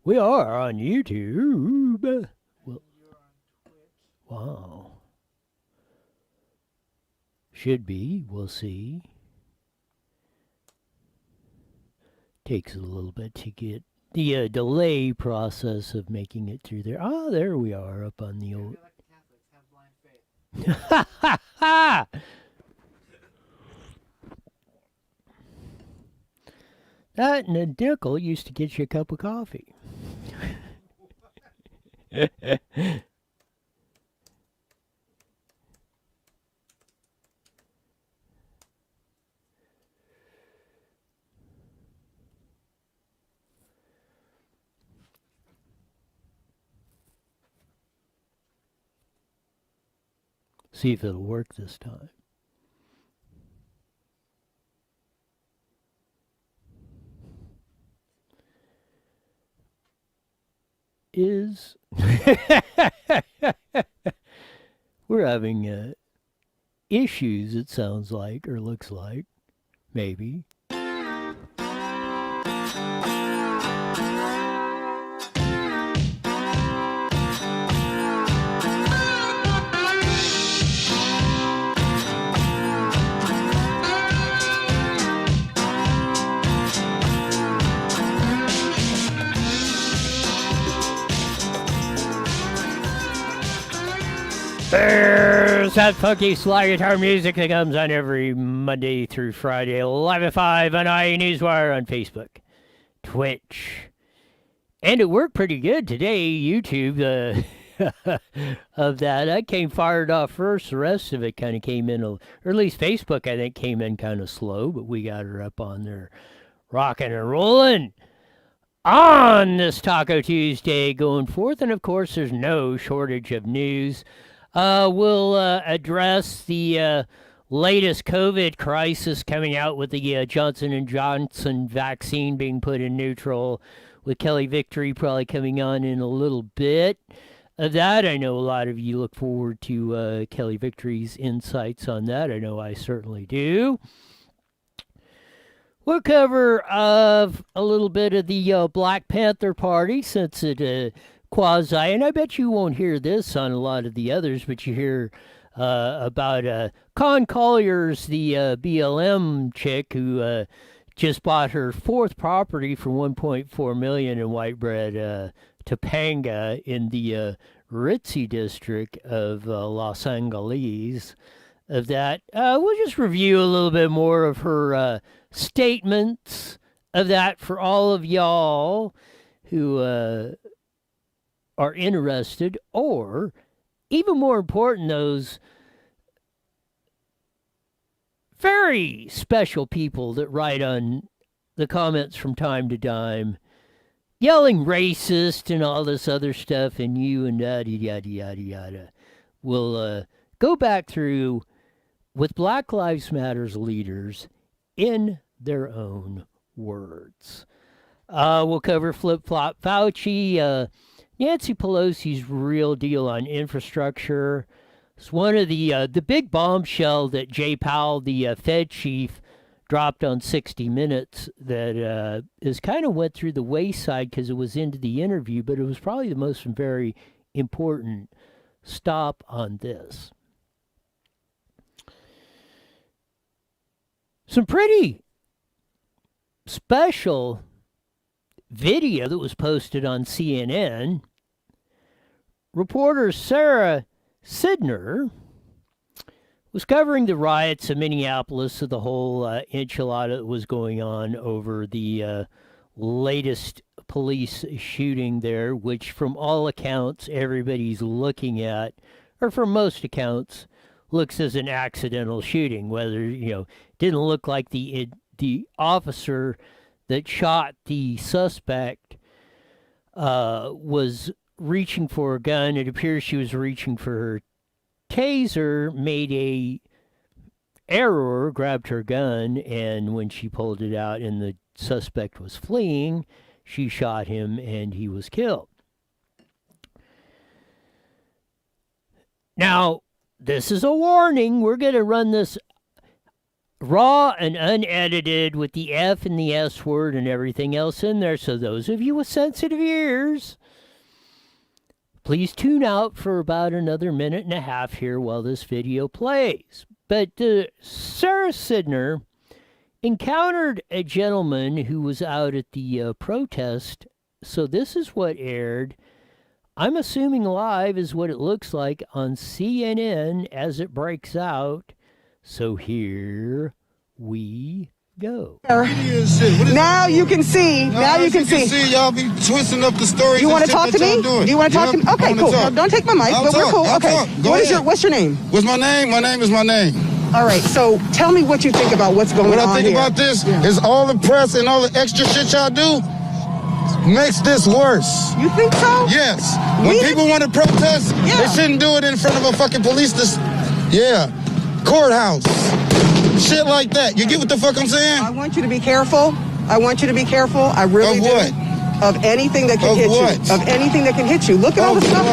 We are on YouTube. Well, wow. Should be. We'll see. Takes a little bit to get the delay process of making it through there. Oh, there we are up on the old. Ha ha ha! That and a nickel used to get you a cup of coffee. See if it'll work this time. We're having issues, it sounds like, or looks like. Maybe. There's that funky slide guitar music that comes on every Monday through Friday, 11 to 5 on Newswire on Facebook, Twitch. And it worked pretty good today, YouTube, of that. I came fired off first. The rest of it kind of came in, or at least Facebook, I think, came in kind of slow, but we got her up on there rocking and rolling on this Taco Tuesday going forth. And, of course, there's no shortage of news. We'll address the latest COVID crisis coming out with the Johnson & Johnson vaccine being put in neutral, with Kelly Victory probably coming on in a little bit of that. I know a lot of you look forward to Kelly Victory's insights on that. I know I certainly do. We'll cover a little bit of the Black Panther Party, since it quasi, and I bet you won't hear this on a lot of the others, but you hear about Con Collier's, the BLM chick who just bought her fourth property for $1.4 million in white bread, Topanga, in the ritzy district of Los Angeles. Of that, we'll just review a little bit more of her statements of that for all of y'all who are interested, or even more important, those very special people that write on the comments from time to time, yelling racist and all this other stuff, and you and yada, yada, yada, yada. We'll go back through with Black Lives Matter's leaders in their own words. We'll cover Flip-Flop Fauci, Nancy Pelosi's real deal on infrastructure. It's one of the big bombshell that Jay Powell, the Fed chief, dropped on 60 Minutes that is kind of went through the wayside because it was into the interview, but it was probably the most very important stop on this. Some pretty special video that was posted on CNN. Reporter Sarah Sidner was covering the riots in Minneapolis, of the whole enchilada that was going on over the latest police shooting there, which from all accounts everybody's looking at, or from most accounts, looks as an accidental shooting. Whether, didn't look like the officer that shot the suspect was reaching for a gun. It appears she was reaching for her taser, made a error, grabbed her gun, and when she pulled it out and the suspect was fleeing, she shot him and he was killed. Now, this is a warning. We're going to run this raw and unedited with the F and the S word and everything else in there. So those of you with sensitive ears, please tune out for about another minute and a half here while this video plays. But Sarah Sidner encountered a gentleman who was out at the protest. So this is what aired. I'm assuming live is what it looks like on CNN as it breaks out. So here we go. Now you can see. Now you can see. Y'all be twisting up the stories. You want to talk to me? Do you want to talk to me? Okay, cool. No, don't take my mic, but we're cool. Okay. What's your name? What's my name? My name is my name. All right. So tell me what you think about what's going on here. What I think about this is all the press and all the extra shit y'all do makes this worse. You think so? Yes. When people want to protest, they shouldn't do it in front of a fucking police courthouse. Shit like that. You get what the fuck I'm saying? I want you to be careful. I really do. Of what? Of anything that can hit you. Of anything that can hit you. Look at all the stuff.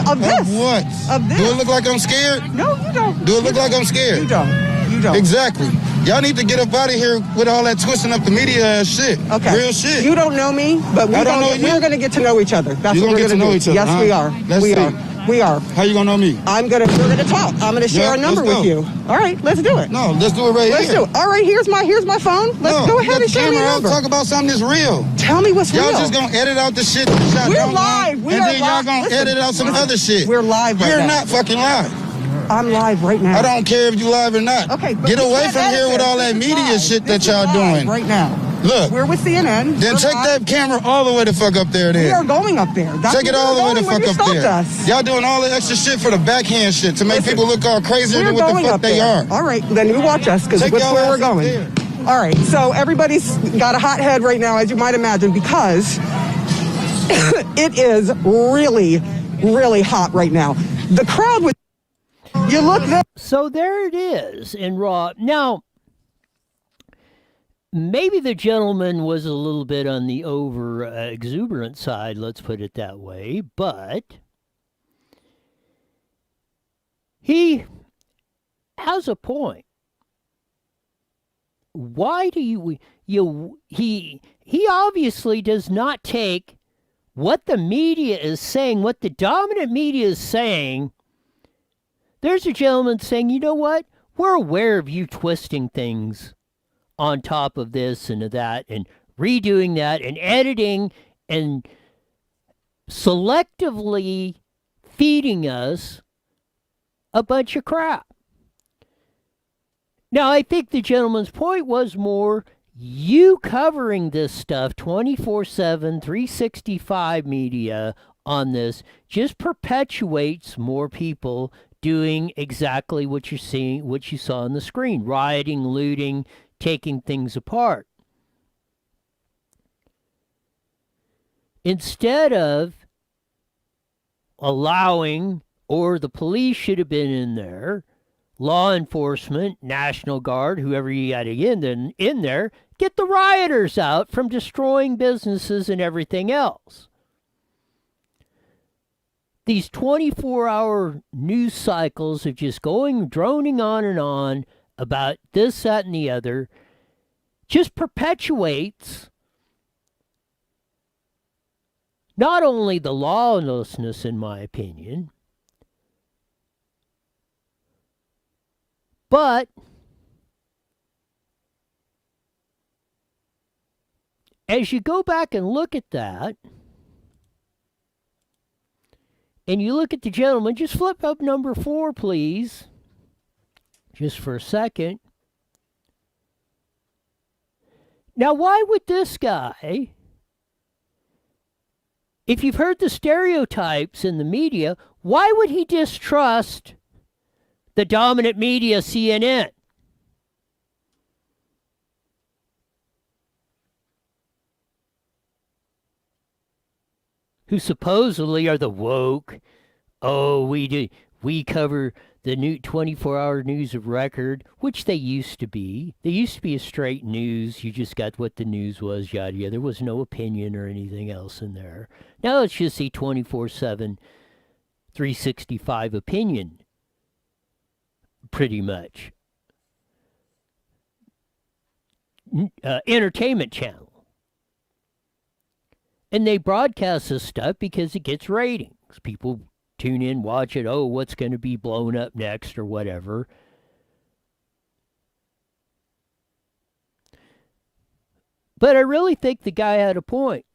Of this. Of what? Of this. Do it look like I'm scared? No, you don't. Do it look like I'm scared? You don't. Exactly. Y'all need to get up out of here with all that twisting up the media shit. Okay. Real shit. You don't know me, but we're going to get to know each other. That's what we're going to do. Each other, yes, we are. We are. How you gonna know me? We're gonna talk. I'm gonna share a number with you. All right, let's do it. No, let's do it right here. Let's do it. All right, here's my phone. Let's go ahead and share the number. Talk about something that's real. Tell me what's real. Y'all just gonna edit out the shit. We're live. And then y'all gonna edit out some other shit. We're live right now. You're not fucking live. I'm live right now. I don't care if you live or not. Okay, but get away from here with all that media shit that y'all doing right now. Look, we're with CNN. Then take that camera all the way the fuck up there. Then we are going up there. Take it all the way the fuck up there. Y'all doing all the extra shit for the backhand shit to make people look all crazier than what the fuck they are. All right, then you watch us because that's where we're going. All right, so everybody's got a hot head right now, as you might imagine, because it is really, really hot right now. The crowd was. You look there. So there it is in Raw. Now, maybe the gentleman was a little bit on the over exuberant side, let's put it that way, but he has a point. Why do he obviously does not take what the media is saying, what the dominant media is saying. There's a gentleman saying, you know what? We're aware of you twisting things on top of this and of that and redoing that and editing and selectively feeding us a bunch of crap. Now, I think the gentleman's point was more you covering this stuff 24/7, 365 media on this just perpetuates more people doing exactly what you're seeing, what you saw on the screen, rioting, looting, taking things apart. Instead of allowing, or the police should have been in there, law enforcement, National Guard, whoever you got to get in there, get the rioters out from destroying businesses and everything else. These 24-hour news cycles of just droning on and on about this, that, and the other just perpetuates not only the lawlessness, in my opinion, but as you go back and look at that, and you look at the gentleman, just flip up number 4, please, just for a second. Now, why would this guy, if you've heard the stereotypes in the media, why would he distrust the dominant media, CNN? Who supposedly are the woke. Oh, we cover the new 24-hour news of record, which they used to be. They used to be a straight news. You just got what the news was, yada yada. There was no opinion or anything else in there. Now it's just a 24/7, 365 opinion, pretty much. entertainment channel. And they broadcast this stuff because it gets ratings. People tune in, watch it. Oh, what's going to be blown up next or whatever. But I really think the guy had a point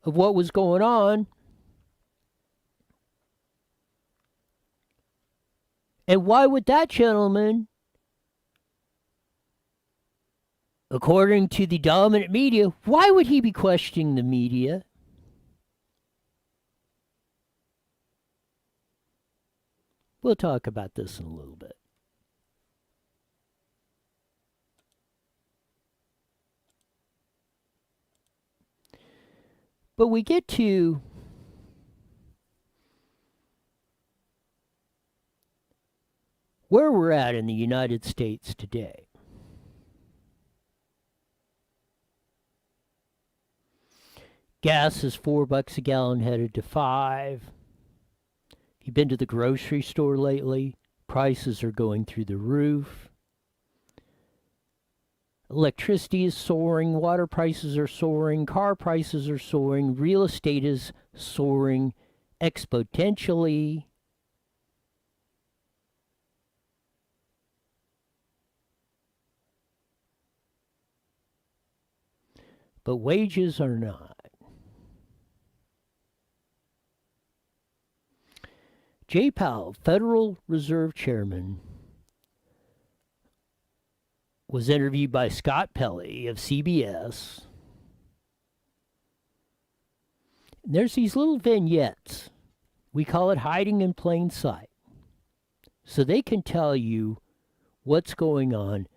of what was going on. And why would that gentleman, according to the dominant media, why would he be questioning the media? We'll talk about this in a little bit. But we get to where we're at in the United States today. Gas is $4 a gallon, headed to $5. If you've been to the grocery store lately, prices are going through the roof. Electricity is soaring, water prices are soaring, car prices are soaring, real estate is soaring exponentially. But wages are not. Jay Powell, Federal Reserve Chairman, was interviewed by Scott Pelley of CBS. And there's these little vignettes. We call it hiding in plain sight. So they can tell you what's going on.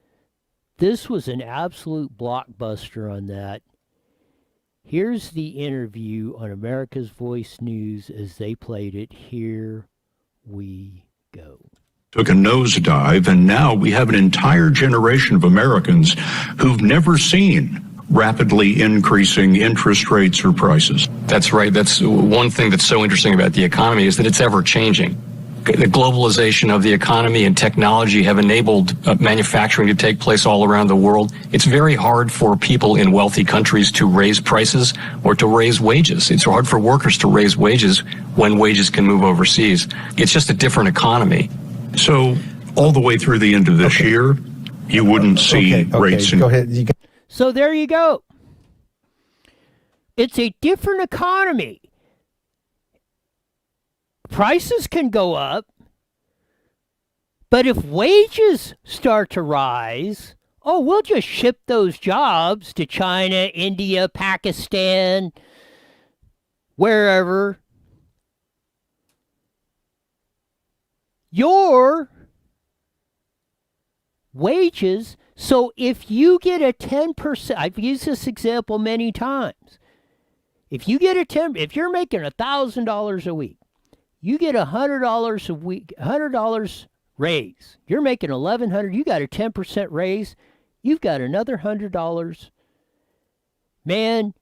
This was an absolute blockbuster on that. Here's the interview on America's Voice News as they played it. Here we go. Took a nosedive, and now we have an entire generation of Americans who've never seen rapidly increasing interest rates or prices. That's right. That's one thing that's so interesting about the economy is that it's ever changing. The globalization of the economy and technology have enabled manufacturing to take place all around the world. It's very hard for people in wealthy countries to raise prices or to raise wages. It's hard for workers to raise wages when wages can move overseas. It's just a different economy. So all the way through the end of this year, you wouldn't see rates. Go ahead. So there you go. It's a different economy. Prices can go up, but if wages start to rise, we'll just ship those jobs to China, India, Pakistan, wherever. Your wages, so if you get a 10%, I've used this example many times. If you get if you're making $1,000 a week, you get $100 a week, $100 raise. You're making $1,100. You got a 10% raise. You've got another $100. Man,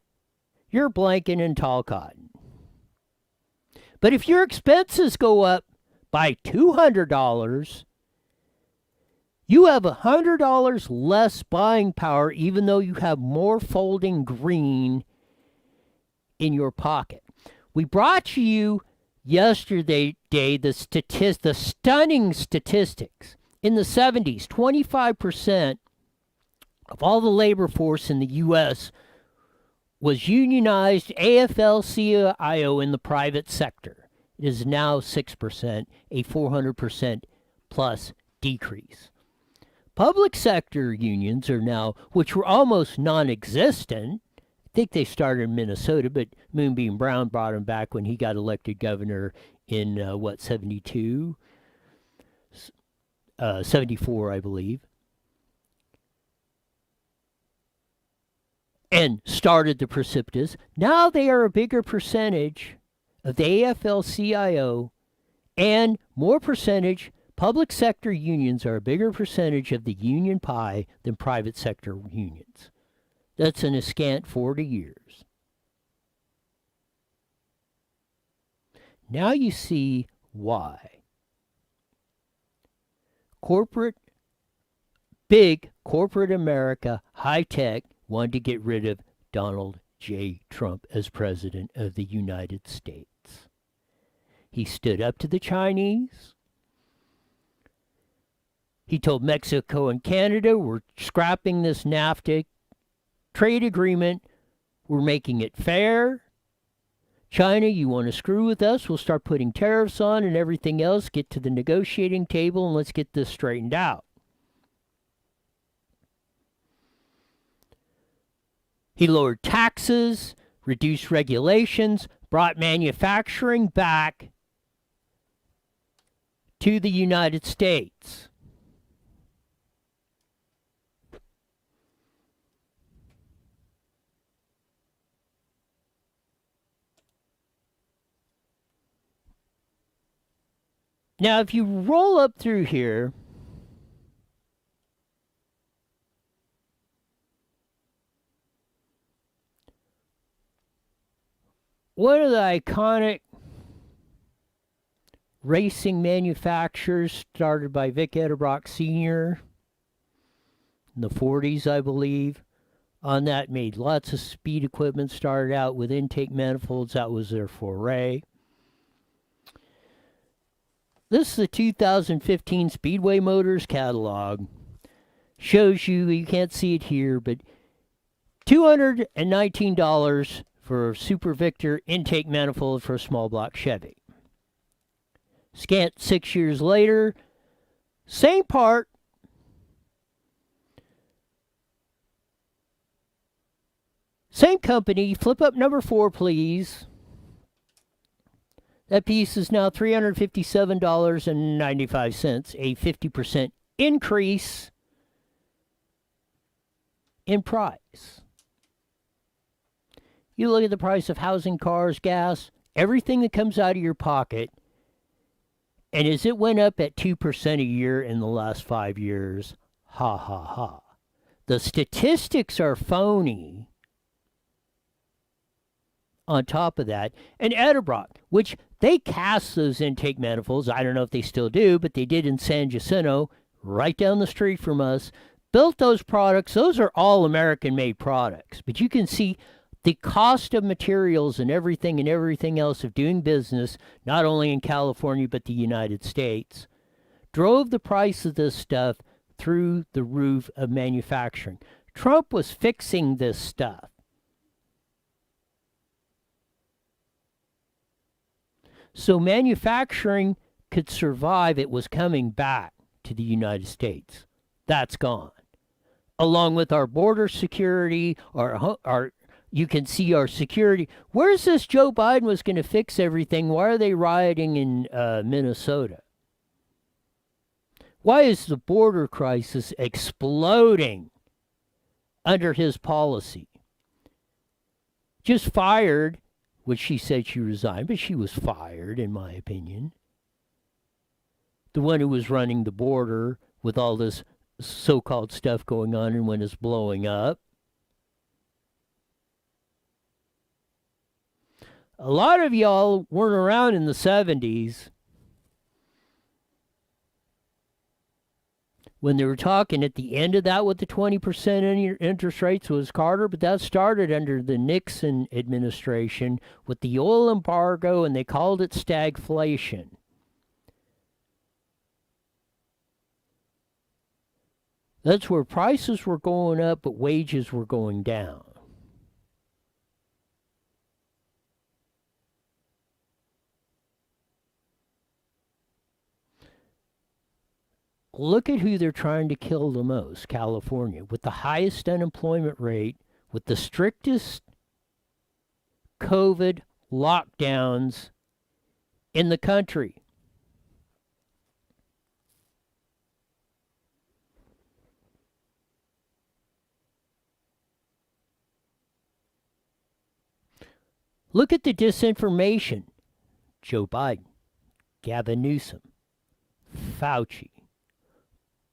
you're blanking in tall cotton. But if your expenses go up by $200, you have $100 less buying power, even though you have more folding green in your pocket. We brought you yesterday the stunning statistics. In the 70s, 25% of all the labor force in the U.S. was unionized AFL-CIO in the private sector. It is now 6%, a 400% plus decrease. Public sector unions are now, which were almost non-existent. I think they started in Minnesota, but Moonbeam Brown brought him back when he got elected governor in, 72? 74, I believe. And started the precipitous. Now they are a bigger percentage of the AFL-CIO and more percentage. Public sector unions are a bigger percentage of the union pie than private sector unions. That's in a scant 40 years. Now you see why. Corporate Big corporate America, high tech, wanted to get rid of Donald J. Trump as president of the United States. He stood up to the Chinese. He told Mexico and Canada, we're scrapping this NAFTA trade agreement. We're making it fair. China, you want to screw with us? We'll start putting tariffs on and everything else. Get to the negotiating table and let's get this straightened out. He lowered taxes, reduced regulations, brought manufacturing back to the United States. Now, if you roll up through here, one of the iconic racing manufacturers started by Vic Edelbrock Sr. in the 40s, I believe. On that, made lots of speed equipment, started out with intake manifolds. That was their foray. This is the 2015 Speedway Motors catalog. Shows you, you can't see it here, but $219 for a Super Victor intake manifold for a small block Chevy. Scant 6 years later, same part, same company, flip up number 4, please. That piece is now $357.95, a 50% increase in price. You look at the price of housing, cars, gas, everything that comes out of your pocket, and as it went up at 2% a year in the last 5 years, ha ha ha. The statistics are phony. On top of that, and Edelbrock, which they cast those intake manifolds, I don't know if they still do, but they did in San Jacinto, right down the street from us, built those products. Those are all American-made products. But you can see the cost of materials and everything else of doing business, not only in California but the United States, drove the price of this stuff through the roof of manufacturing. Trump was fixing this stuff. So manufacturing could survive. It was coming back to the United States. That's gone. Along with our border security, our you can see our security. Where's this Joe Biden was going to fix everything? Why are they rioting in Minnesota? Why is the border crisis exploding under his policy? Just fired, which she said she resigned, but she was fired, in my opinion. The one who was running the border with all this so-called stuff going on and when it's blowing up. A lot of y'all weren't around in the 70s when they were talking at the end of that with the 20% interest rates was Carter, but that started under the Nixon administration with the oil embargo, and they called it stagflation. That's where prices were going up, but wages were going down. Look at who they're trying to kill the most, California, with the highest unemployment rate, with the strictest COVID lockdowns in the country. Look at the disinformation. Joe Biden, Gavin Newsom, Fauci,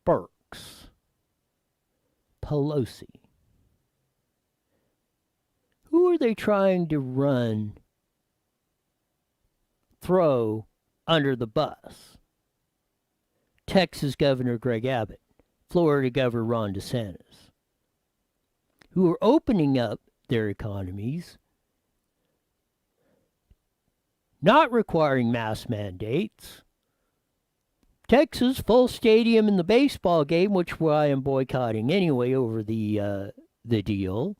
Birx, Pelosi. Who are they trying to throw under the bus? Texas Governor Greg Abbott, Florida Governor Ron DeSantis, who are opening up their economies, not requiring mask mandates. Texas, full stadium in the baseball game, which I am boycotting anyway over the deal.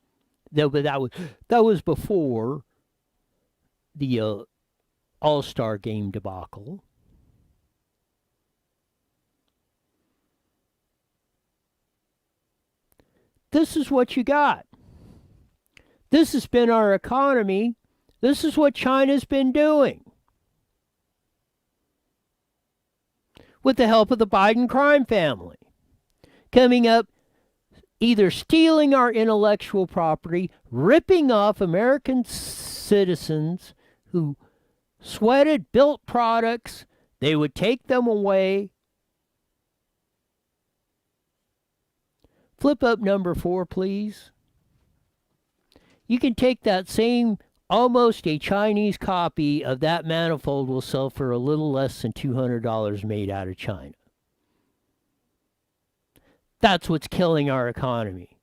That was before the All-Star game debacle. This is what you got. This has been our economy. This is what China's been doing. With the help of the Biden crime family. Coming up, either stealing our intellectual property, ripping off American citizens who sweated, built products, they would take them away. Flip up number 4, please. You can take that same, almost a Chinese copy of that manifold will sell for a little less than $200 made out of China. That's what's killing our economy.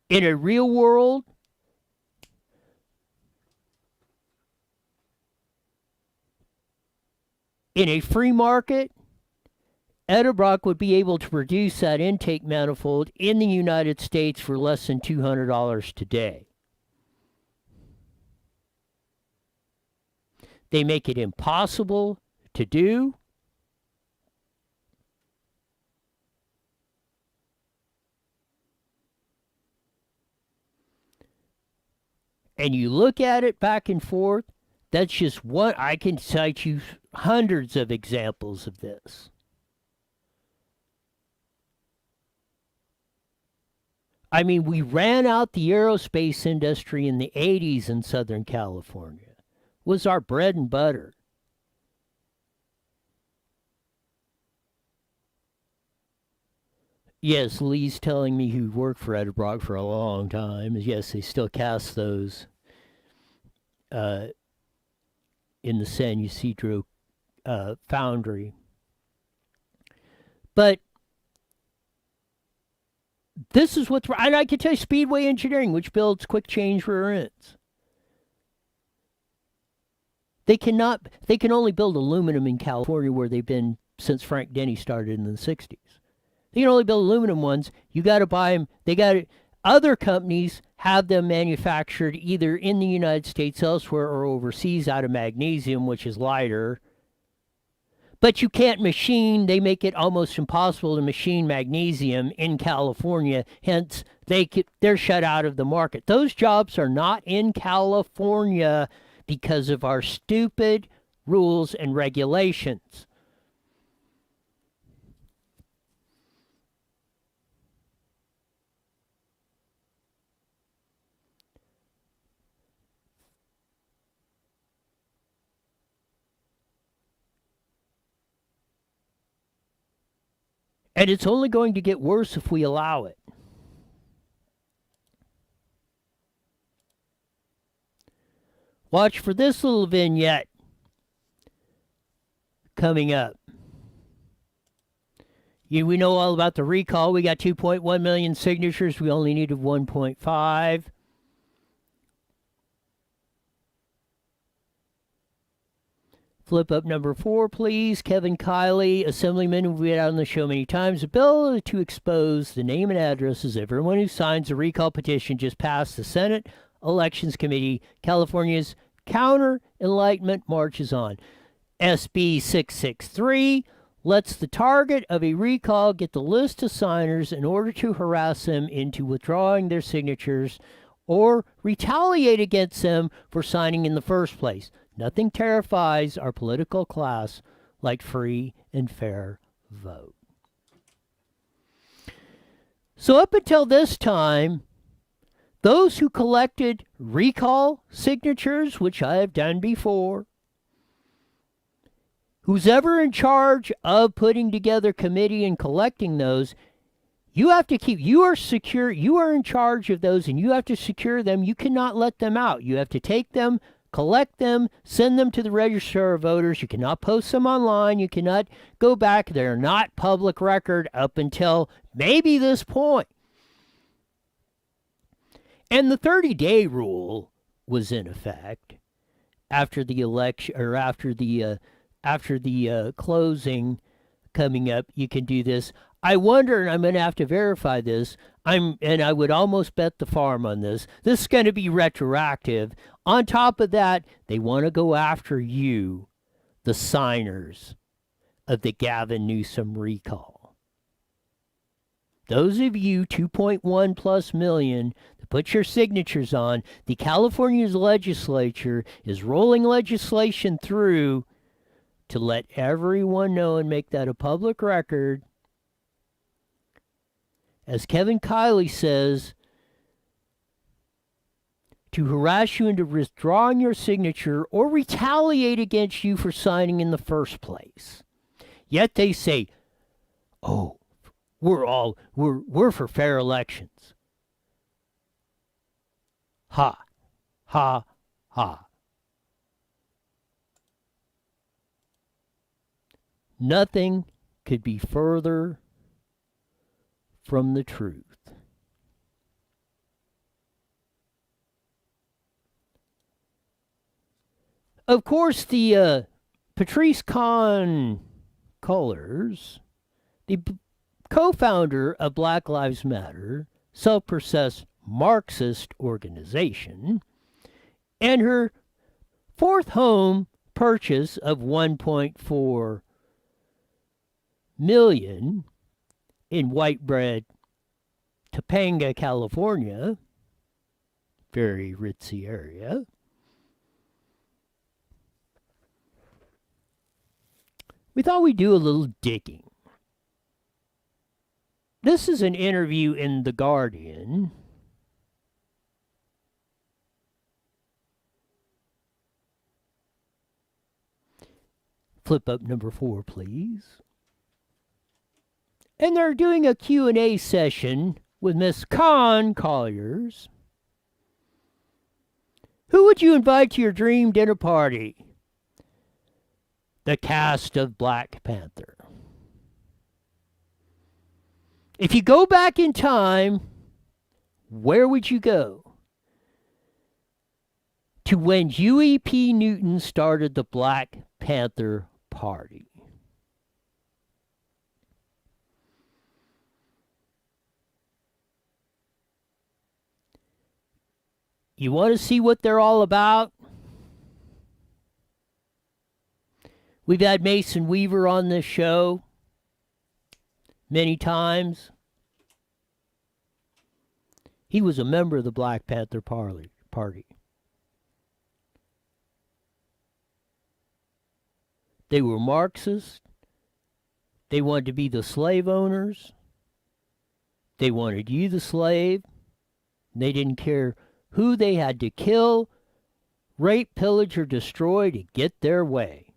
In a real world, in a free market, Edelbrock would be able to produce that intake manifold in the United States for less than $200 today. They make it impossible to do. And you look at it back and forth, that's just one. I can cite you hundreds of examples of this. I mean, we ran out the aerospace industry in the 80s in Southern California. It was our bread and butter. Yes, Lee's telling me who worked for Edelbrock for a long time. Yes, they still cast those in the San Ysidro foundry. But this is what's, and I can tell you, Speedway Engineering, which builds quick change rear ends. They can only build aluminum in California, where they've been since Frank Denny started in the 60s. They can only build aluminum ones. You got to buy them. Other companies have them manufactured either in the United States, elsewhere, or overseas out of magnesium, which is lighter. But you can't machine. They make it almost impossible to machine magnesium in California. Hence, they're shut out of the market. Those jobs are not in California because of our stupid rules and regulations. And it's only going to get worse if we allow it. Watch for this little vignette coming up. We know all about the recall. We got 2.1 million signatures. We only needed 1.5. Flip up number 4, please. Kevin Kiley, Assemblyman, who we've had on the show many times. A bill to expose the name and addresses of everyone who signs a recall petition just passed the Senate Elections Committee. California's Counter-Enlightenment March is on. SB 663 lets the target of a recall get the list of signers in order to harass them into withdrawing their signatures or retaliate against them for signing in the first place. Nothing terrifies our political class like free and fair vote. So up until this time, those who collected recall signatures, which I have done before, who's ever in charge of putting together committee and collecting those, you have to keep, you are secure, you are in charge of those, and you have to secure them. You cannot let them out. You have to take them collect them, send them to the register of voters. You cannot post them online. You cannot go back. They're not public record up until maybe this point. And the 30-day rule was in effect after the election, or after the closing coming up. You can do this. I wonder, and I'm going to have to verify this, and I would almost bet the farm on this. This is going to be retroactive. On top of that, they want to go after you, the signers of the Gavin Newsom recall. Those of you, 2.1 plus million, that put your signatures on, the California's legislature is rolling legislation through to let everyone know and make that a public record. As Kevin Kiley says, to harass you into withdrawing your signature or retaliate against you for signing in the first place. Yet they say, oh, we're for fair elections. Ha, ha, ha. Nothing could be further from the truth. Of course, the Patrice Kahn Cullors, the co-founder of Black Lives Matter, self-processed Marxist organization, and her fourth home purchase of $1.4 million in White Bread, Topanga, California, very ritzy area. We thought we'd do a little digging. This is an interview in The Guardian. Flip up number 4, please. And they're doing a Q&A session with Miss Kahn Colliers. Who would you invite to your dream dinner party? The cast of Black Panther. If you go back in time, where would you go? To when Huey P. Newton started the Black Panther Party. You want to see what they're all about? We've had Mason Weaver on this show many times. He was a member of the Black Panther Party. They were Marxists. They wanted to be the slave owners. They wanted you, the slave. They didn't care who they had to kill, rape, pillage, or destroy to get their way.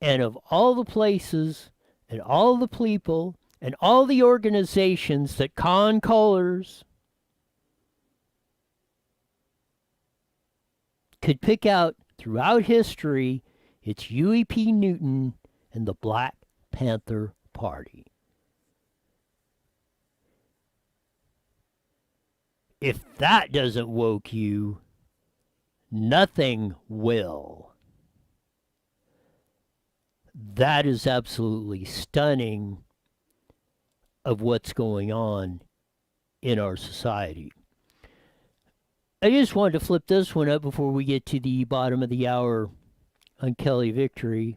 And of all the places and all the people and all the organizations that Kahn Cullors could pick out throughout history, it's Huey P. Newton and the Black Panther Party. If that doesn't woke you, nothing will. That is absolutely stunning of what's going on in our society. I just wanted to flip this one up before we get to the bottom of the hour on Kelly Victory.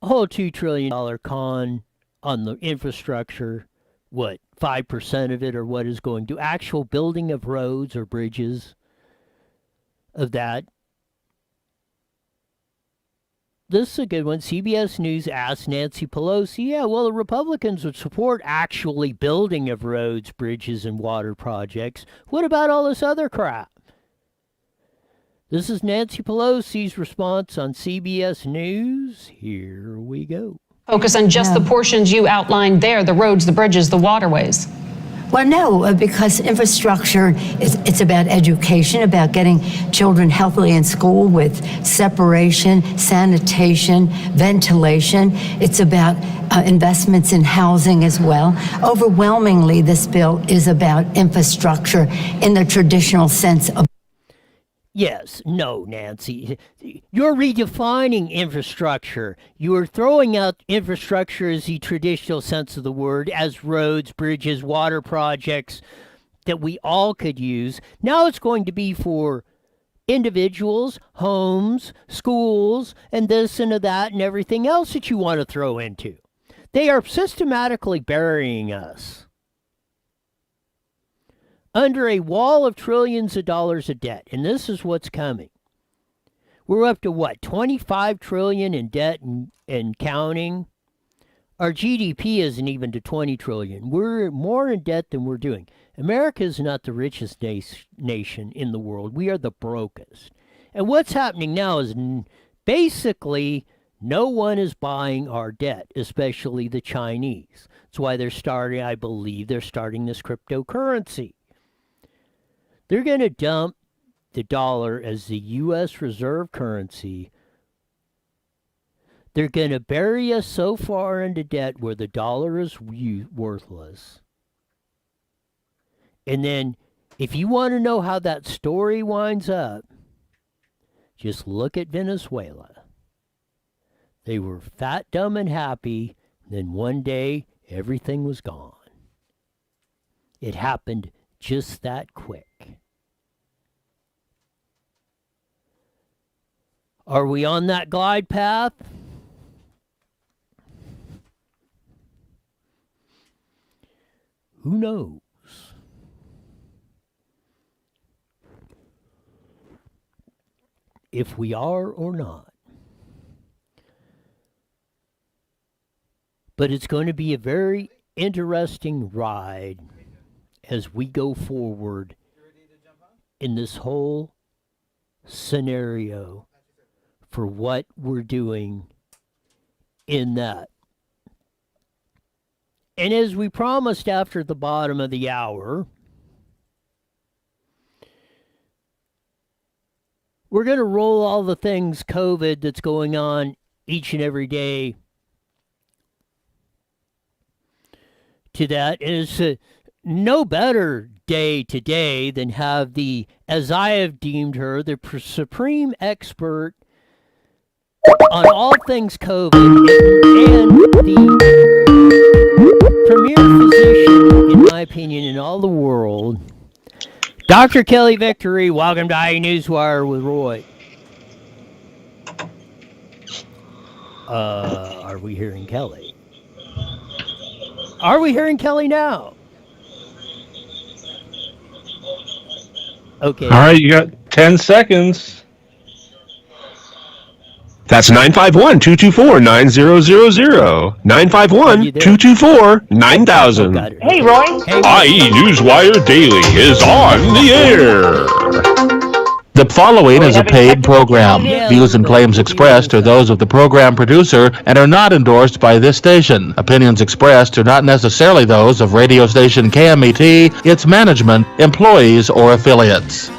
A whole $2 trillion con on the infrastructure. What, 5% of it or what is going to actual building of roads or bridges of that? This is a good one. CBS News asked Nancy Pelosi, yeah, well, the Republicans would support actually building of roads, bridges, and water projects. What about all this other crap? This is Nancy Pelosi's response on CBS News. Here we go. Focus on just the portions you outlined there, the roads, the bridges, the waterways. Well, no, because infrastructure it's about education, about getting children healthily in school with separation, sanitation, ventilation. It's about investments in housing as well. Overwhelmingly, this bill is about infrastructure in the traditional sense of. Yes, no, Nancy. You're redefining infrastructure. You are throwing out infrastructure as the traditional sense of the word, as roads, bridges, water projects that we all could use. Now it's going to be for individuals, homes, schools, and this and that and everything else that you want to throw into. They are systematically burying us under a wall of trillions of dollars of debt. And this is what's coming. We're up to what, 25 trillion in debt and counting? Our GDP isn't even to 20 trillion. We're more in debt than we're doing. America is not the richest nation in the world. We are the brokest. And what's happening now is basically no one is buying our debt, especially the Chinese. That's why I believe they're starting this cryptocurrency. They're going to dump the dollar as the U.S. reserve currency. They're going to bury us so far into debt where the dollar is worthless. And then, if you want to know how that story winds up, just look at Venezuela. They were fat, dumb, and happy. Then one day, everything was gone. It happened just that quick. Are we on that glide path? Who knows? If we are or not. But it's going to be a very interesting ride as we go forward in this whole scenario for what we're doing in that. And as we promised after the bottom of the hour, we're going to roll all the things COVID that's going on each and every day to that. And it's no better day today than have the, as I have deemed her, the supreme expert on all things COVID and the premier physician, in my opinion, in all the world, Dr. Kelly Victory. Welcome to Newswire with Roy. Are we hearing Kelly? Are we hearing Kelly now? Okay. All right, you got 10 seconds. That's 951-224-9000. 951-224-9000. Hey, Roy. IE Newswire Daily is on the air. The following is a paid program. Views and claims expressed are those of the program producer and are not endorsed by this station. Opinions expressed are not necessarily those of radio station KMET, its management, employees, or affiliates.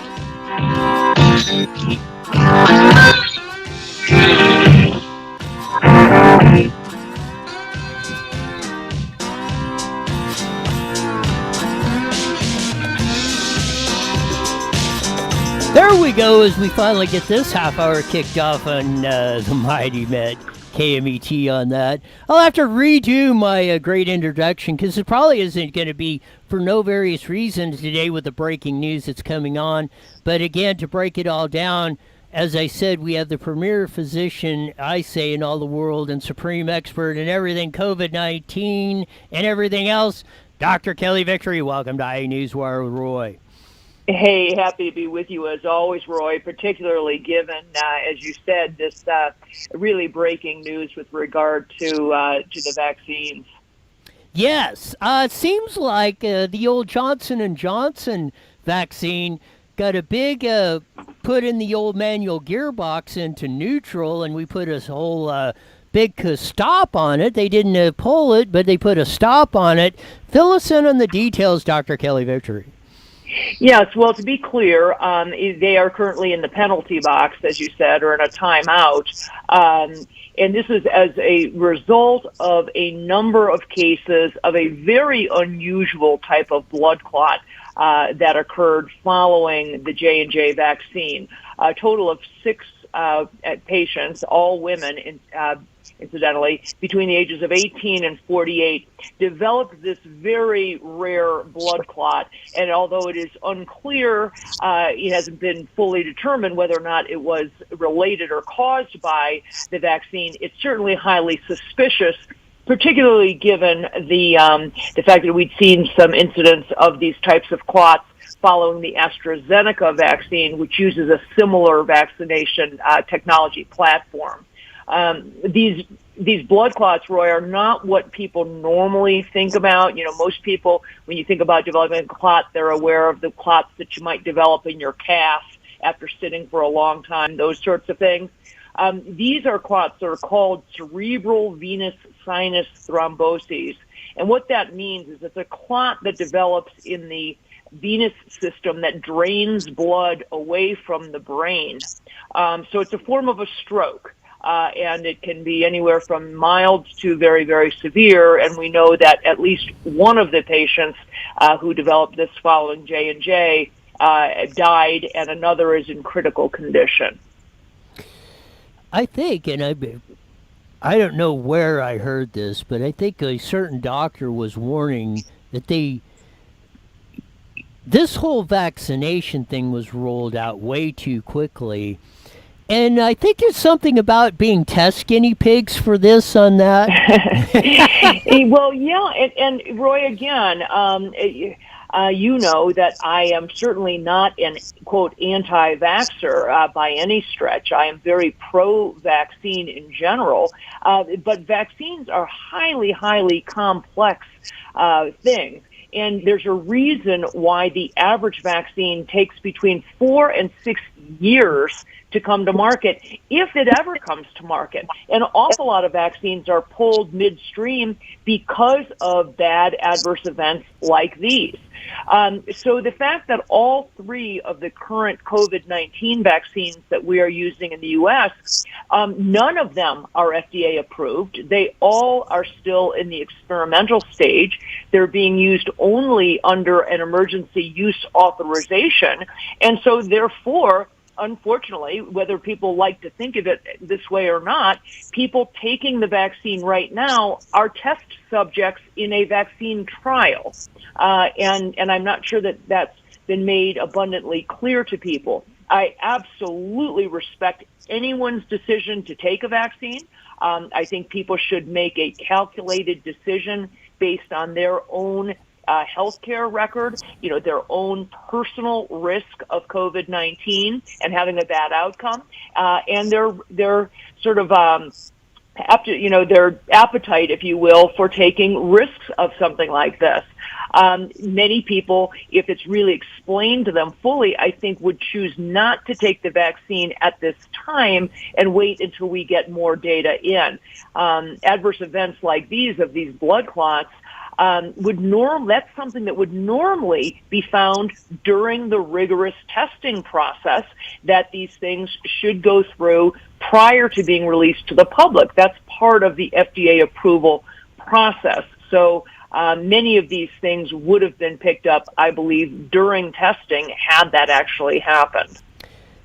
There we go as we finally get this half hour kicked off on the Mighty Met KMET on that. I'll have to redo my great introduction because it probably isn't going to be for no various reasons today with the breaking news that's coming on. But again, to break it all down, as I said, we have the premier physician, I say, in all the world and supreme expert in everything COVID-19 and everything else, Dr. Kelly Victory. Welcome to Newswire with Roy. Hey, happy to be with you as always, Roy, particularly given, as you said, this really breaking news with regard to the vaccines. Yes, it seems like the old Johnson & Johnson vaccine got a big put in the old manual gearbox into neutral, and we put a whole big stop on it. They didn't pull it, but they put a stop on it. Fill us in on the details, Dr. Kelly Victory. Yes, well, to be clear, they are currently in the penalty box, as you said, or in a timeout. And this is as a result of a number of cases of a very unusual type of blood clot that occurred following the J&J vaccine. A total of 6 patients, all women, incidentally, between the ages of 18 and 48, developed this very rare blood clot. And although it is unclear, it hasn't been fully determined whether or not it was related or caused by the vaccine, it's certainly highly suspicious, particularly given the fact that we'd seen some incidents of these types of clots following the AstraZeneca vaccine, which uses a similar vaccination technology platform. These blood clots, Roy, are not what people normally think about. You know, most people, when you think about developing a clot, they're aware of the clots that you might develop in your calf after sitting for a long time, those sorts of things. These are clots that are called cerebral venous sinus thromboses. And what that means is it's a clot that develops in the venous system that drains blood away from the brain. So it's a form of a stroke. And it can be anywhere from mild to very, very severe. And we know that at least one of the patients who developed this following J&J died, and another is in critical condition. I think, and I don't know where I heard this, but I think a certain doctor was warning that this whole vaccination thing was rolled out way too quickly. And I think there's something about being test guinea pigs for this on that. Well, yeah, and Roy, again, you know that I am certainly not an, quote, anti-vaxxer by any stretch. I am very pro-vaccine in general, but vaccines are highly, highly complex things. And there's a reason why the average vaccine takes between 4 and 6 years to come to market, if it ever comes to market. An awful lot of vaccines are pulled midstream because of bad adverse events like these. So the fact that all 3 of the current COVID-19 vaccines that we are using in the U.S., none of them are FDA approved. They all are still in the experimental stage. They're being used only under an emergency use authorization. And so therefore, unfortunately, whether people like to think of it this way or not, people taking the vaccine right now are test subjects in a vaccine trial. And I'm not sure that that's been made abundantly clear to people. I absolutely respect anyone's decision to take a vaccine. I think people should make a calculated decision based on their own healthcare record, you know, their own personal risk of COVID-19 and having a bad outcome, and their sort of their appetite, if you will, for taking risks of something like this. Many people, if it's really explained to them fully, I think would choose not to take the vaccine at this time and wait until we get more data in. Adverse events like these, of these blood clots, that's something that would normally be found during the rigorous testing process that these things should go through prior to being released to the public. That's part of the FDA approval process. So many of these things would have been picked up, I believe, during testing had that actually happened.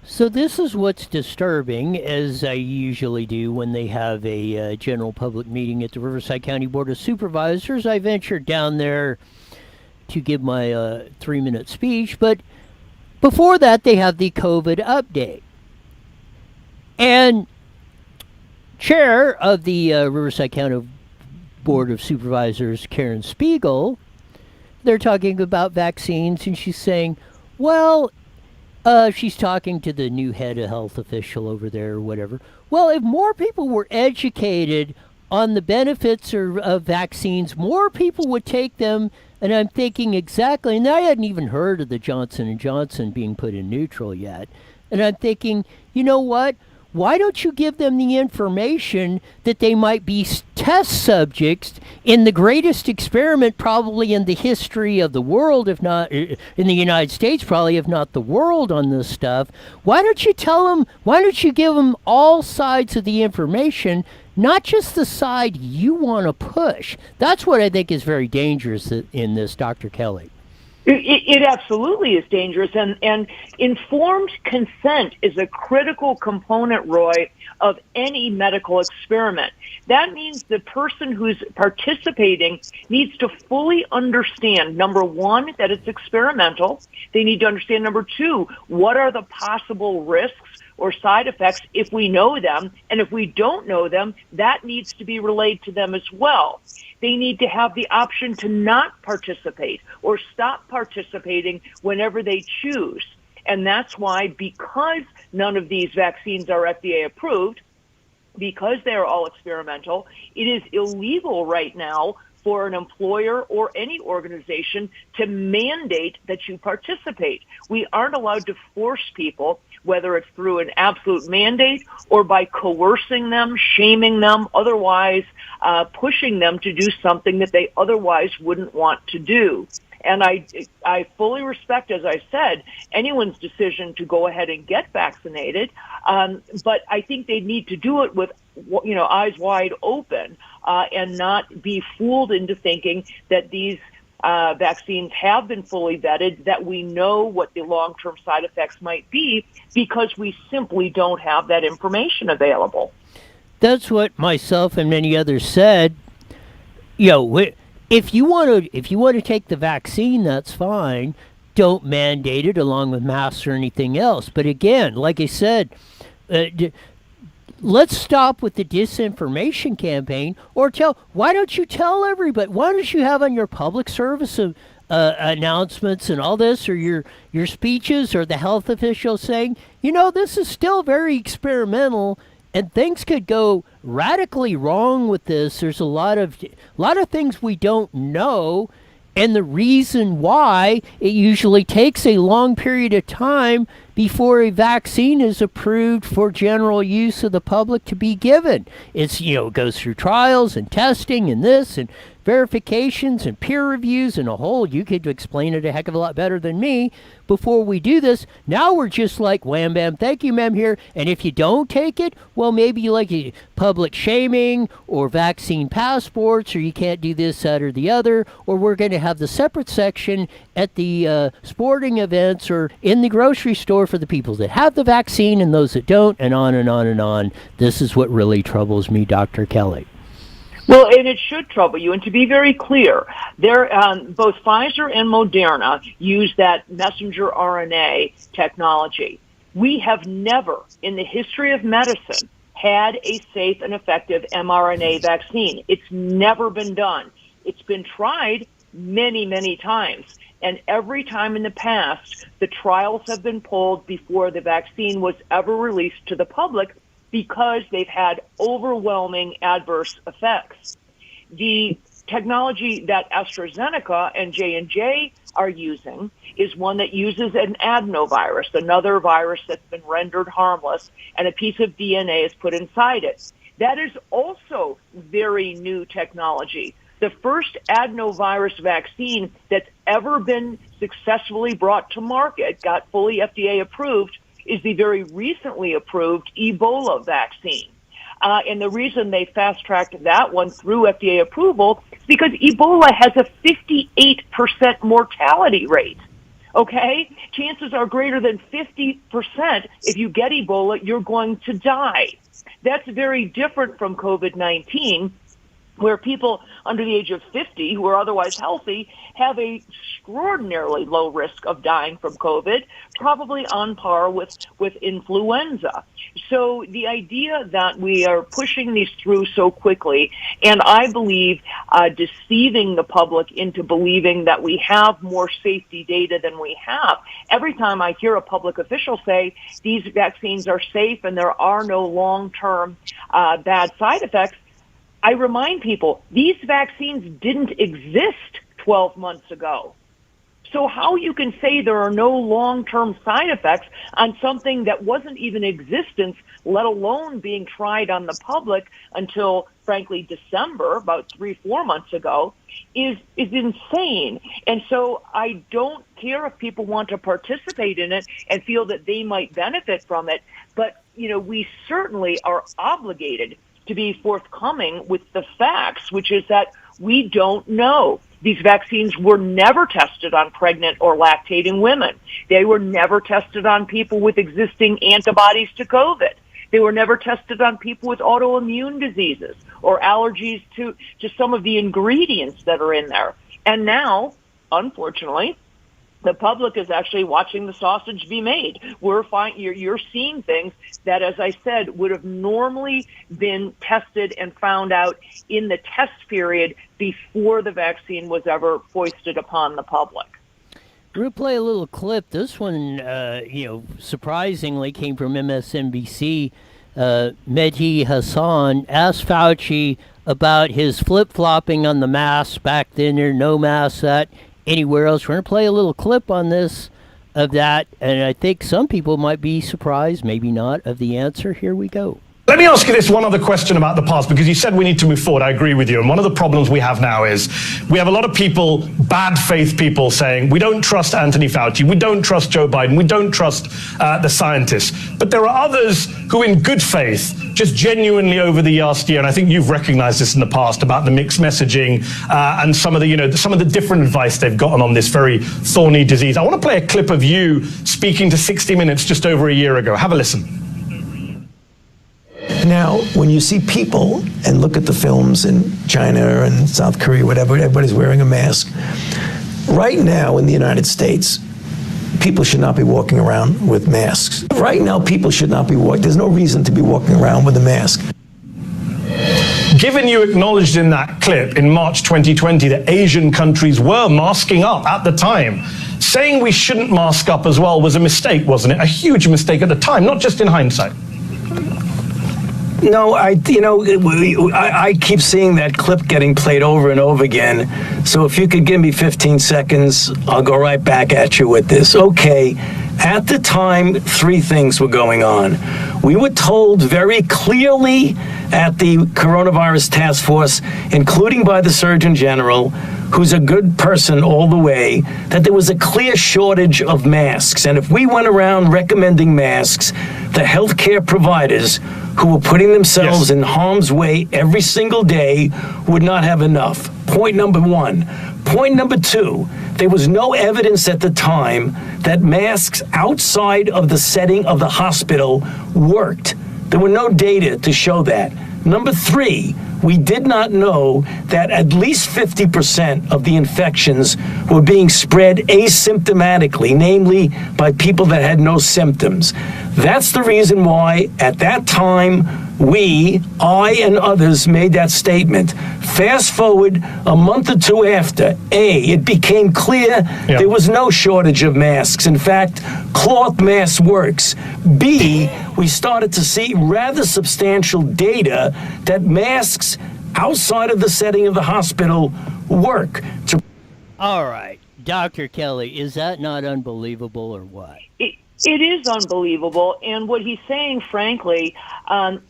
So this is what's disturbing, as I usually do when they have a general public meeting at the Riverside County Board of Supervisors. I ventured down there to give my 3-minute speech, but before that they have the COVID update. And Chair of the Riverside County Board of Supervisors, Karen Spiegel, they're talking about vaccines, and she's saying, well, she's talking to the new head of health official over there or whatever. Well, if more people were educated on the benefits of vaccines, more people would take them. And I'm thinking exactly, and I hadn't even heard of the Johnson & Johnson being put in neutral yet. And I'm thinking, you know what? why don't you give them the information that they might be test subjects in the greatest experiment probably in the history of the world, if not in the United States, probably if not the world on this stuff? Why don't you tell them, why don't you give them all sides of the information, not just the side you want to push? That's what I think is very dangerous in this, Dr. Kelly. It absolutely is dangerous, and informed consent is a critical component, Roy, of any medical experiment. That means the person who's participating needs to fully understand, number one, that it's experimental. They need to understand, number two, what are the possible risks or side effects if we know them, and if we don't know them, that needs to be relayed to them as well. They need to have the option to not participate or stop participating whenever they choose. And that's why, because none of these vaccines are FDA approved, because they're all experimental, it is illegal right now for an employer or any organization to mandate that you participate. We aren't allowed to force people, whether it's through an absolute mandate or by coercing them, shaming them, otherwise pushing them to do something that they otherwise wouldn't want to do. And I fully respect, as I said, anyone's decision to go ahead and get vaccinated, but I think they need to do it with, eyes wide open and not be fooled into thinking that these vaccines have been fully vetted, that we know what the long-term side effects might be, because we simply don't have that information available. That's what myself and many others said. If you want to take the vaccine, that's fine. Don't mandate it along with masks or anything else. But again, like I said, let's stop with the disinformation campaign, or why don't you tell everybody? Why don't you have on your public service announcements and all this, or your speeches, or the health officials saying, this is still very experimental, and things could go radically wrong with this. There's a lot of things we don't know, and the reason why it usually takes a long period of time before a vaccine is approved for general use of the public to be given. It's, it goes through trials and testing and this and verifications and peer reviews and a whole, you could explain it a heck of a lot better than me before we do this. Now we're just like, wham, bam, thank you, ma'am, here. And if you don't take it, well, maybe you like public shaming or vaccine passports, or you can't do this, that, or the other, or we're going to have the separate section at the sporting events or in the grocery store for the people that have the vaccine and those that don't, and on and on and on. This is what really troubles me, Dr. Kelly. Well, and it should trouble you. And to be very clear, both Pfizer and Moderna use that messenger RNA technology. We have never, in the history of medicine, had a safe and effective mRNA vaccine. It's never been done. It's been tried many, many times. And every time in the past, the trials have been pulled before the vaccine was ever released to the public, because they've had overwhelming adverse effects. The technology that AstraZeneca and J&J are using is one that uses an adenovirus, another virus that's been rendered harmless, and a piece of DNA is put inside it. That is also very new technology. The first adenovirus vaccine that's ever been successfully brought to market, got fully FDA approved, is the very recently approved Ebola vaccine. And the reason they fast-tracked that one through FDA approval is because Ebola has a 58% mortality rate. Okay? Chances are greater than 50% if you get Ebola, you're going to die. That's very different from COVID-19, where people under the age of 50 who are otherwise healthy have a extraordinarily low risk of dying from COVID, probably on par with influenza. So the idea that we are pushing these through so quickly, and I believe deceiving the public into believing that we have more safety data than we have. Every time I hear a public official say these vaccines are safe and there are no long-term bad side effects, I remind people, these vaccines didn't exist 12 months ago. So how you can say there are no long-term side effects on something that wasn't even in existence, let alone being tried on the public until, frankly, December, about 3-4 months ago, is insane. And so I don't care if people want to participate in it and feel that they might benefit from it, but, we certainly are obligated to be forthcoming with the facts, which is that we don't know. These vaccines were never tested on pregnant or lactating women. They were never tested on people with existing antibodies to COVID. They were never tested on people with autoimmune diseases or allergies to some of the ingredients that are in there. And now, unfortunately, the public is actually watching the sausage be made. You're seeing things that, as I said, would have normally been tested and found out in the test period before the vaccine was ever foisted upon the public. We're going to play a little clip. This one, surprisingly came from MSNBC. Mehdi Hassan asked Fauci about his flip-flopping on the masks back then. There no masks anywhere else. We're going to play a little clip on this of that, and I think some people might be surprised, maybe not, of the answer. Here we go. Let me ask you this one other question about the past, because you said we need to move forward. I agree with you. And one of the problems we have now is we have a lot of people, bad faith people, saying we don't trust Anthony Fauci, we don't trust Joe Biden, we don't trust the scientists. But there are others who, in good faith, just genuinely over the last year, and I think you've recognized this in the past about the mixed messaging and some of the different advice they've gotten on this very thorny disease. I want to play a clip of you speaking to 60 Minutes just over a year ago. Have a listen. Now, when you see people and look at the films in China and South Korea, whatever, everybody's wearing a mask. Right now in the United States, people should not be walking around with masks. Right now, people should not be walking. There's no reason to be walking around with a mask. Given you acknowledged in that clip in March 2020 that Asian countries were masking up at the time, saying we shouldn't mask up as well was a mistake, wasn't it? A huge mistake at the time, not just in hindsight. No, I keep seeing that clip getting played over and over again. So if you could give me 15 seconds, I'll go right back at you with this. Okay, at the time, 3 things were going on. We were told very clearly at the Coronavirus Task Force, including by the Surgeon General, who's a good person all the way, that there was a clear shortage of masks. And if we went around recommending masks, the healthcare providers who were putting themselves in harm's way every single day would not have enough. Point number 1. Point number 2, there was no evidence at the time that masks outside of the setting of the hospital worked. There were no data to show that. Number 3, we did not know that at least 50% of the infections were being spread asymptomatically, namely by people that had no symptoms. That's the reason why, at that time, I and others made that statement. Fast forward a month or 2 after, A, it became clear there was no shortage of masks. In fact, cloth mask works. B, we started to see rather substantial data that masks outside of the setting of the hospital work. All right, Dr. Kelly, is that not unbelievable or what? It is unbelievable, and what he's saying, frankly,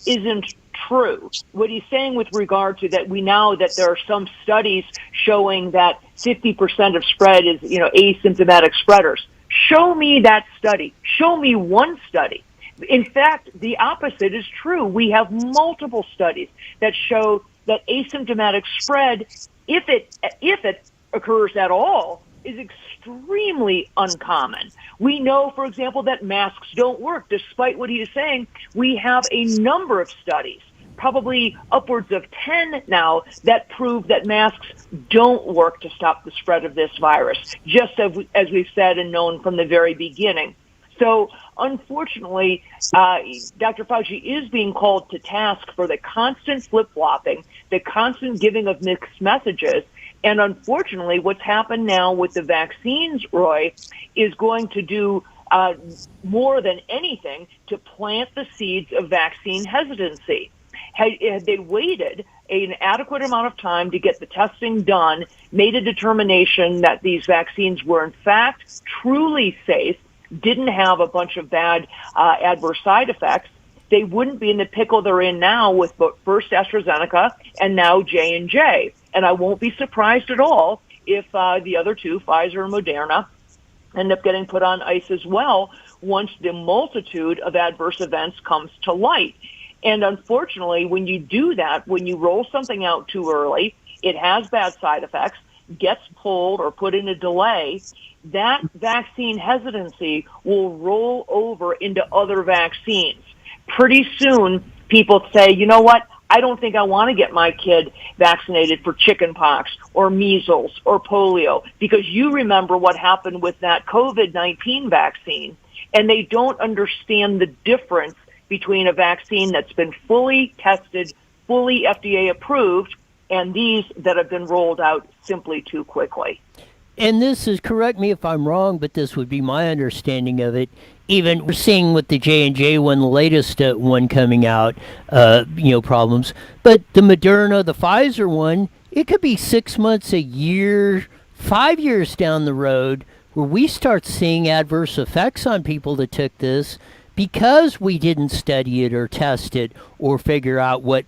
isn't true. What he's saying with regard to that, we know that there are some studies showing that 50% of spread is, asymptomatic spreaders. Show me that study. Show me one study. In fact, the opposite is true. We have multiple studies that show that asymptomatic spread, if it occurs at all, is extremely uncommon. We know, for example, that masks don't work. Despite what he is saying, we have a number of studies, probably upwards of 10 now, that prove that masks don't work to stop the spread of this virus, just as we've said and known from the very beginning. So, unfortunately, Dr. Fauci is being called to task for the constant flip-flopping, the constant giving of mixed messages. And unfortunately, what's happened now with the vaccines, Roy, is going to do more than anything to plant the seeds of vaccine hesitancy. Had they waited an adequate amount of time to get the testing done, made a determination that these vaccines were in fact truly safe, didn't have a bunch of bad adverse side effects, they wouldn't be in the pickle they're in now with first AstraZeneca and now J&J. And I won't be surprised at all if the other two, Pfizer and Moderna, end up getting put on ice as well once the multitude of adverse events comes to light. And unfortunately, when you do that, when you roll something out too early, it has bad side effects, gets pulled or put in a delay, that vaccine hesitancy will roll over into other vaccines. Pretty soon, people say, you know what, I don't think I want to get my kid vaccinated for chickenpox or measles or polio, because you remember what happened with that COVID-19 vaccine, and they don't understand the difference between a vaccine that's been fully tested, fully FDA approved, and these that have been rolled out simply too quickly. And this is, correct me if I'm wrong, but this would be my understanding of it. Even we're seeing with the J&J one, the latest one coming out, problems. But the Moderna, the Pfizer one, it could be 6 months, a year, 5 years down the road where we start seeing adverse effects on people that took this because we didn't study it or test it or figure out what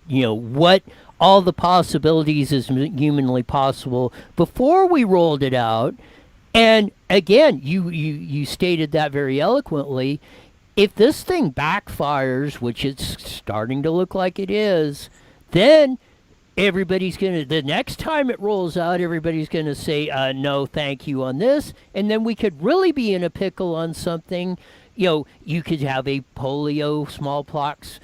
all the possibilities is humanly possible before we rolled it out. And again, you stated that very eloquently. If this thing backfires, which it's starting to look like it is, then everybody's the next time it rolls out, everybody's going to say, no, thank you on this. And then we could really be in a pickle on something. You could have a polio, smallpox,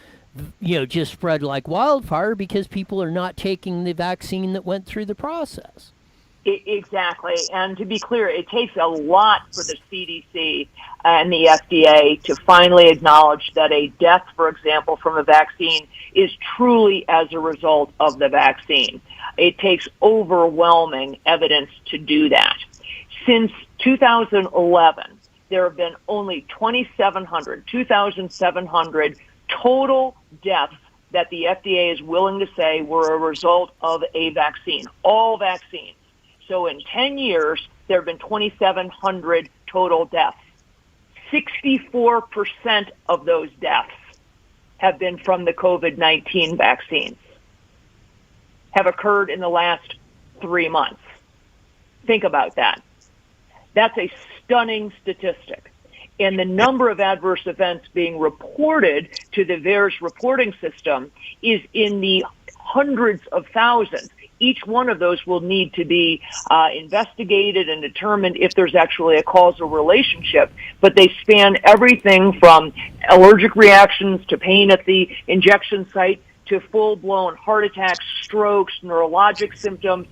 just spread like wildfire because people are not taking the vaccine that went through the process. Exactly. And to be clear, it takes a lot for the CDC and the FDA to finally acknowledge that a death, for example, from a vaccine is truly as a result of the vaccine. It takes overwhelming evidence to do that. Since 2011, there have been only 2,700 total deaths that the FDA is willing to say were a result of a vaccine, all vaccines. So in 10 years, there have been 2,700 total deaths. 64% of those deaths have been from the COVID-19 vaccines, have occurred in the last 3 months. Think about that. That's a stunning statistic. And the number of adverse events being reported to the VAERS reporting system is in the hundreds of thousands. Each one of those will need to be investigated and determined if there's actually a causal relationship. But they span everything from allergic reactions to pain at the injection site to full-blown heart attacks, strokes, neurologic symptoms,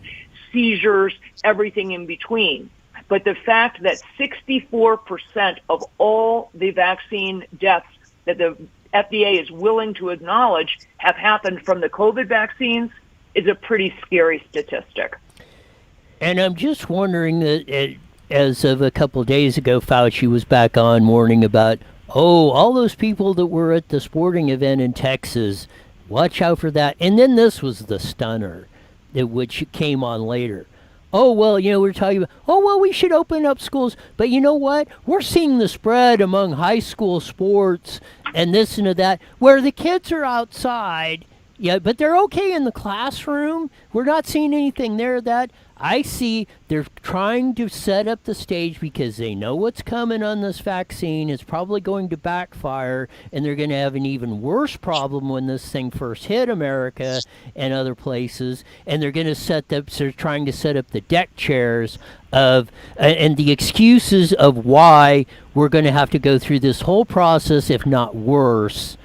seizures, everything in between. But the fact that 64% of all the vaccine deaths that the FDA is willing to acknowledge have happened from the COVID vaccines is a pretty scary statistic. And I'm just wondering that as of a couple of days ago, Fauci was back on warning about, all those people that were at the sporting event in Texas, watch out for that. And then this was the stunner, which came on later. We're talking about, we should open up schools. But you know what? We're seeing the spread among high school sports and this and that, where the kids are outside, but they're okay in the classroom. We're not seeing anything there that I see. They're trying to set up the stage because they know what's coming on this vaccine. It's probably going to backfire, and they're going to have an even worse problem when this thing first hit America and other places. And they're going to they're trying to set up the deck chairs of and the excuses of why we're going to have to go through this whole process, if not worse,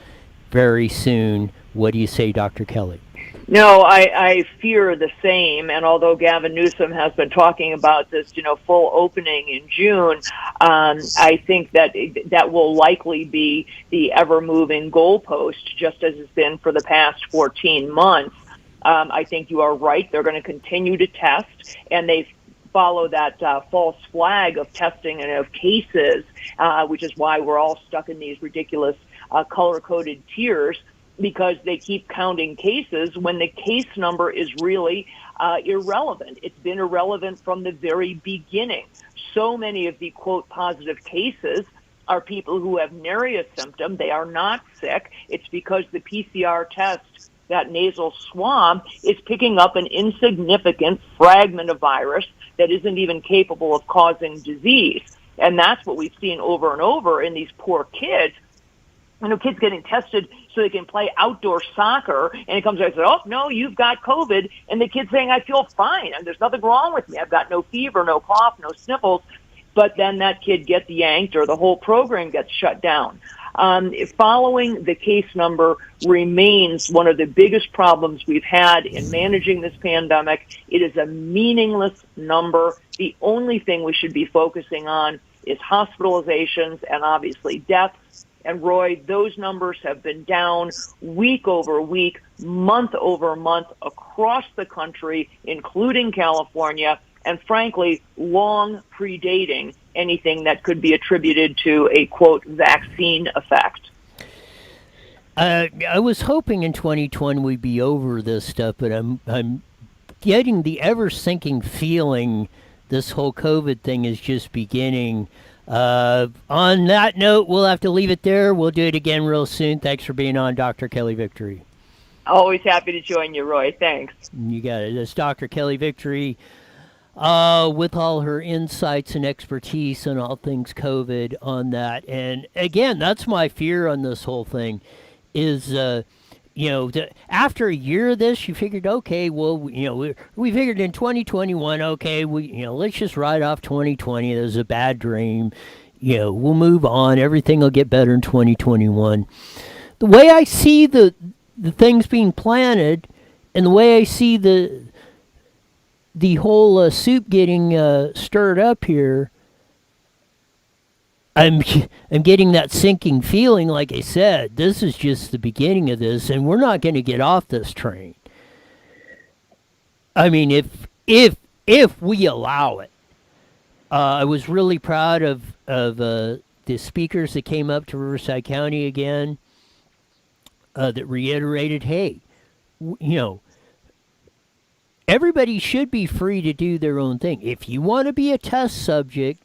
very soon. What do you say, Dr. Kelly? No, I fear the same. And although Gavin Newsom has been talking about this, full opening in June, I think that will likely be the ever-moving goalpost, just as it's been for the past 14 months. I think you are right. They're going to continue to test, and they follow that false flag of testing and of cases, which is why we're all stuck in these ridiculous color-coded tiers. because they keep counting cases when the case number is really irrelevant. It's been irrelevant from the very beginning. So many of the, quote, positive cases are people who have nary symptom. They are not sick. It's because the PCR test, that nasal swab, is picking up an insignificant fragment of virus that isn't even capable of causing disease. And that's what we've seen over and over in these poor kids. Kids getting tested so they can play outdoor soccer, and it comes out and says, oh, no, you've got COVID. And the kid's saying, I feel fine, and there's nothing wrong with me. I've got no fever, no cough, no sniffles. But then that kid gets yanked, or the whole program gets shut down. Following the case number remains one of the biggest problems we've had in managing this pandemic. It is a meaningless number. The only thing we should be focusing on is hospitalizations and obviously deaths. And Roy, those numbers have been down week over week, month over month across the country, including California, and frankly, long predating anything that could be attributed to a, quote, vaccine effect. I was hoping in 2020 we'd be over this stuff, but I'm getting the ever-sinking feeling this whole COVID thing is just beginning. On that note, we'll have to leave it there. We'll do it again real soon. Thanks for being on, Dr. Kelly Victory. Always happy to join you, Roy. Thanks. You got it. That's Dr. Kelly Victory with all her insights and expertise on all things COVID on that. And again, that's my fear on this whole thing is, after a year of this, you figured, okay, well, we figured in 2021, okay, let's just write off 2020. It was a bad dream. We'll move on. Everything will get better in 2021. The way I see the things being planted, and the way I see the whole soup getting stirred up here, I'm getting that sinking feeling. Like I said, this is just the beginning of this, and we're not going to get off this train. I mean, if we allow it. I was really proud of the speakers that came up to Riverside County again that reiterated, hey, everybody should be free to do their own thing. If you want to be a test subject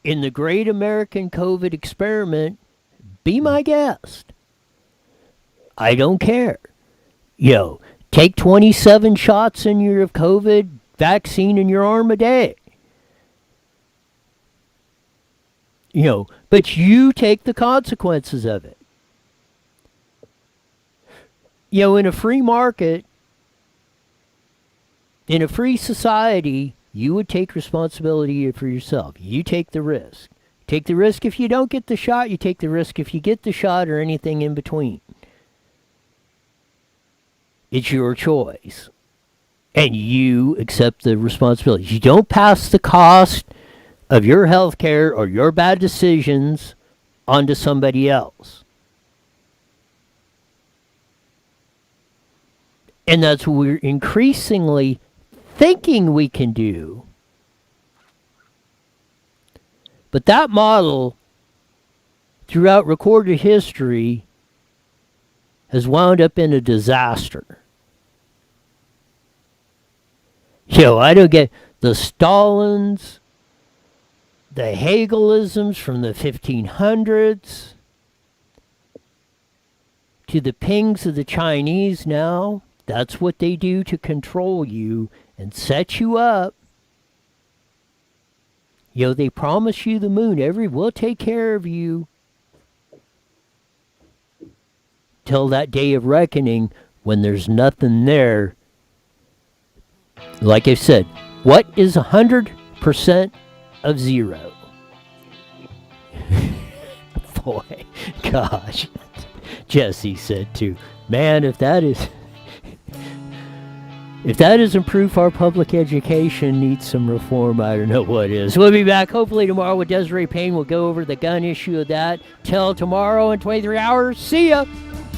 in the great American COVID experiment, be my guest. I don't care. Take 27 shots in your COVID vaccine in your arm a day. But you take the consequences of it. In a free market, in a free society, you would take responsibility for yourself. You take the risk. Take the risk if you don't get the shot. You take the risk if you get the shot or anything in between. It's your choice. And you accept the responsibility. You don't pass the cost of your health care or your bad decisions onto somebody else. And that's what we're increasingly thinking we can do. But that model, throughout recorded history, has wound up in a disaster. I don't get the Stalins, the Hegelisms from the 1500s, to the pings of the Chinese now. That's what they do to control you and set you up. They promise you the moon. We'll take care of you. Till that day of reckoning when there's nothing there. Like I said, what is 100% of zero? Boy, gosh. Jesse said too, man, if that isn't proof our public education needs some reform, I don't know what is. We'll be back hopefully tomorrow with Desiree Payne. We'll go over the gun issue of that. Till tomorrow in 23 hours. See ya.